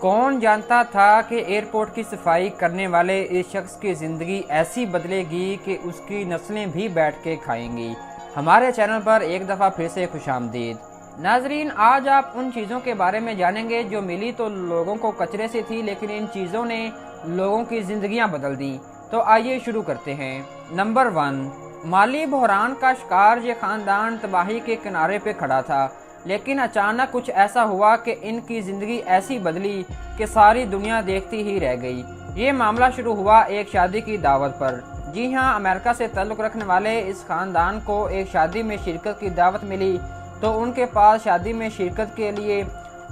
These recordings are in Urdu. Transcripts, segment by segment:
کون جانتا تھا کہ ایئرپورٹ کی صفائی کرنے والے اس شخص کی زندگی ایسی بدلے گی کہ اس کی نسلیں بھی بیٹھ کے کھائیں گی۔ ہمارے چینل پر ایک دفعہ پھر سے خوش آمدید۔ ناظرین، آج آپ ان چیزوں کے بارے میں جانیں گے جو ملی تو لوگوں کو کچرے سے تھی، لیکن ان چیزوں نے لوگوں کی زندگیاں بدل دیں۔ تو آئیے شروع کرتے ہیں۔ نمبر 1، مالی بحران کا شکار یہ خاندان تباہی کے کنارے پہ کھڑا تھا، لیکن اچانک کچھ ایسا ہوا کہ ان کی زندگی ایسی بدلی کہ ساری دنیا دیکھتی ہی رہ گئی۔ یہ معاملہ شروع ہوا ایک شادی کی دعوت پر۔ جی ہاں، امریکہ سے تعلق رکھنے والے اس خاندان کو ایک شادی میں شرکت کی دعوت ملی تو ان کے پاس شادی میں شرکت کے لیے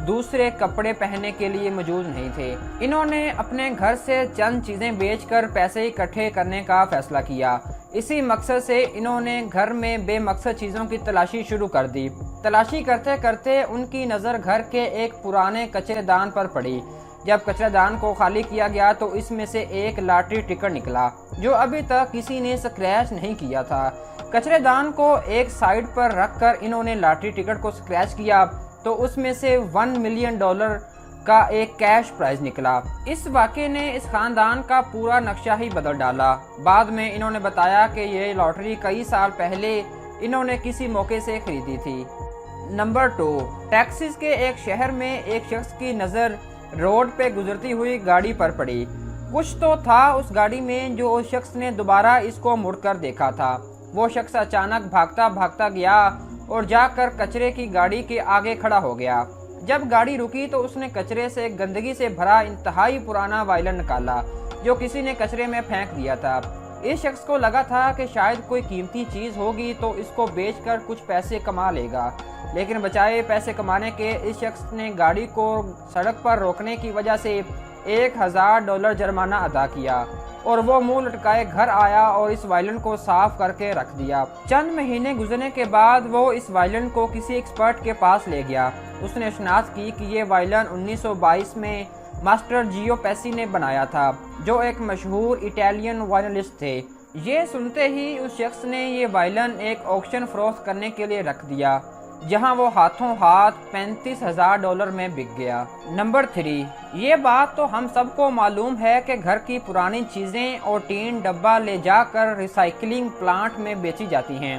دوسرے کپڑے پہننے کے لیے موجود نہیں تھے۔ انہوں نے اپنے گھر سے چند چیزیں بیچ کر پیسے اکٹھے کرنے کا فیصلہ کیا۔ اسی مقصد سے انہوں نے گھر میں بے مقصد چیزوں کی تلاشی شروع کر دی۔ تلاشی کرتے کرتے ان کی نظر گھر کے ایک پرانے کچرے دان پر پڑی۔ جب کچرے دان کو خالی کیا گیا تو اس میں سے ایک لاٹری ٹکٹ نکلا جو ابھی تک کسی نے اسکریچ نہیں کیا تھا۔ کچرے دان کو ایک سائیڈ پر رکھ کر انہوں نے لاٹری ٹکٹ کو اسکریچ کیا تو اس میں سے $1 ملین کا ایک کیش پرائز نکلا۔ اس واقعے نے اس خاندان کا پورا نقشہ ہی بدل ڈالا۔ بعد میں انہوں نے بتایا کہ یہ لاٹری کئی سال پہلے انہوں نے کسی موقع سے خریدی تھی۔ نمبر 2، ٹیکساس کے ایک شہر میں ایک شخص کی نظر روڈ پہ گزرتی ہوئی گاڑی پر پڑی۔ کچھ تو تھا اس گاڑی میں جو اس شخص نے دوبارہ اس کو مڑ کر دیکھا تھا۔ وہ شخص اچانک بھاگتا بھاگتا گیا اور جا کر کچرے کی گاڑی کے آگے کھڑا ہو گیا۔ جب گاڑی رکی تو اس نے کچرے سے گندگی سے بھرا انتہائی پرانا وائلن نکالا جو کسی نے کچرے میں پھینک دیا تھا۔ اس شخص کو لگا تھا کہ شاید کوئی قیمتی چیز ہوگی تو اس کو بیچ کر کچھ پیسے کما لے گا، لیکن بچائے پیسے کمانے کے اس شخص نے گاڑی کو سڑک پر روکنے کی وجہ سے $1000 جرمانہ ادا کیا اور وہ منہ لٹکائے گھر آیا اور اس وائلن کو صاف کر کے رکھ دیا۔ چند مہینے گزرنے کے بعد وہ اس وائلن کو کسی ایکسپرٹ کے پاس لے گیا۔ اس نے شناخت کی کہ یہ وائلن 1922 میں ماسٹر جیو پیسی نے بنایا تھا جو ایک مشہور اٹالین وائلنسٹ تھے۔ یہ سنتے ہی اس شخص نے یہ وائلن ایک آکشن فروخت کرنے کے لیے رکھ دیا جہاں وہ ہاتھوں ہاتھ $35,000 میں بک گیا۔ نمبر 3، یہ بات تو ہم سب کو معلوم ہے کہ گھر کی پرانی چیزیں اور ٹین ڈبہ لے جا کر ریسائکلنگ پلانٹ میں بیچی جاتی ہیں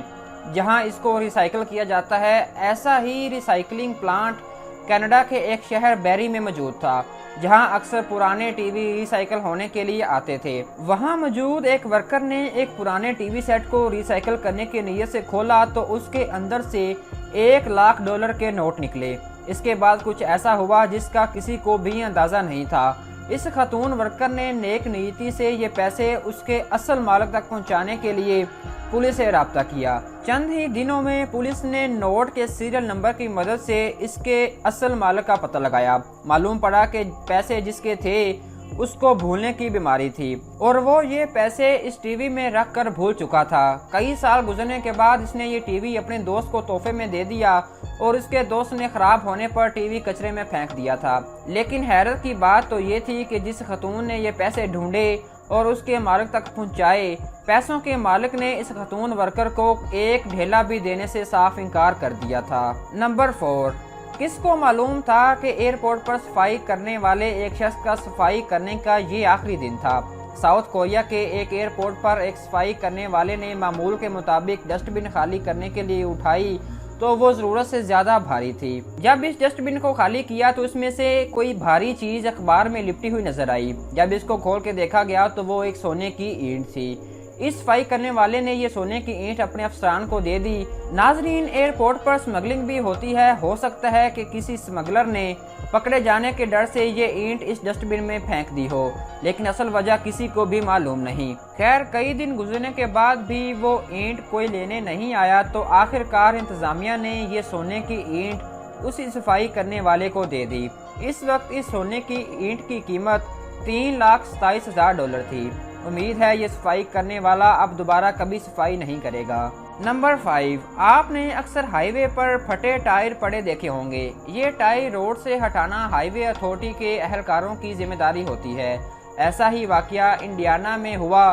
جہاں اس کو ریسائیکل کیا جاتا ہے۔ ایسا ہی ریسائکلنگ پلانٹ کینیڈا کے ایک شہر بیری میں موجود تھا جہاں اکثر پرانے ٹی وی ریسائیکل ہونے کے لیے آتے تھے۔ وہاں موجود ایک ورکر نے ایک پرانے ٹی وی سیٹ کو ریسائیکل کرنے کی نیت سے کھولا تو اس کے اندر سے $1,00,000 کے نوٹ نکلے۔ اس کے بعد کچھ ایسا ہوا جس کا کسی کو بھی اندازہ نہیں تھا۔ اس خاتون ورکر نے نیک نیتی سے یہ پیسے اس کے اصل مالک تک پہنچانے کے لیے پولیس سے رابطہ کیا۔ چند ہی دنوں میں پولیس نے نوٹ کے سیریل نمبر کی مدد سے اس کے اصل مالک کا پتہ لگایا۔ معلوم پڑا کہ پیسے جس کے تھے اس کو بھولنے کی بیماری تھی اور وہ یہ پیسے اس ٹی وی میں رکھ کر بھول چکا تھا۔ کئی سال گزرنے کے بعد اس نے یہ ٹی وی اپنے دوست کو تحفے میں دے دیا اور اس کے دوست نے خراب ہونے پر ٹی وی کچرے میں پھینک دیا تھا۔ لیکن حیرت کی بات تو یہ تھی کہ جس خاتون نے یہ پیسے ڈھونڈے اور اس کے مالک تک پہنچائے، پیسوں کے مالک نے اس خاتون ورکر کو ایک ڈھیلا بھی دینے سے صاف انکار کر دیا تھا۔ نمبر 4، کس کو معلوم تھا کہ ایئرپورٹ پر صفائی کرنے والے ایک شخص کا صفائی کرنے کا یہ آخری دن تھا۔ ساؤتھ کوریا کے ایک ایئرپورٹ پر ایک صفائی کرنے والے نے معمول کے مطابق ڈسٹ بن خالی کرنے کے لیے اٹھائی تو وہ ضرورت سے زیادہ بھاری تھی۔ جب اس ڈسٹ بن کو خالی کیا تو اس میں سے کوئی بھاری چیز اخبار میں لپٹی ہوئی نظر آئی۔ جب اس کو کھول کے دیکھا گیا تو وہ ایک سونے کی اینٹ تھی۔ اس صفائی کرنے والے نے یہ سونے کی اینٹ اپنے افسران کو دے دی۔ ناظرین، ایئرپورٹ پر سمگلنگ بھی ہوتی ہے۔ ہو سکتا ہے کہ کسی سمگلر نے پکڑے جانے کے ڈر سے یہ اینٹ اس ڈسٹ بن میں پھینک دی ہو، لیکن اصل وجہ کسی کو بھی معلوم نہیں۔ خیر، کئی دن گزرنے کے بعد بھی وہ اینٹ کوئی لینے نہیں آیا تو آخر کار انتظامیہ نے یہ سونے کی اینٹ اسی صفائی کرنے والے کو دے دی۔ اس وقت اس سونے کی اینٹ کی قیمت $3,27,000 تھی۔ امید ہے یہ صفائی کرنے والا اب دوبارہ کبھی صفائی نہیں کرے گا۔ نمبر 5، آپ نے اکثر ہائی وے پر پھٹے ٹائر پڑے دیکھے ہوں گے۔ یہ ٹائر روڈ سے ہٹانا ہائی وے اتھارٹی کے اہلکاروں کی ذمہ داری ہوتی ہے۔ ایسا ہی واقعہ انڈیانا میں ہوا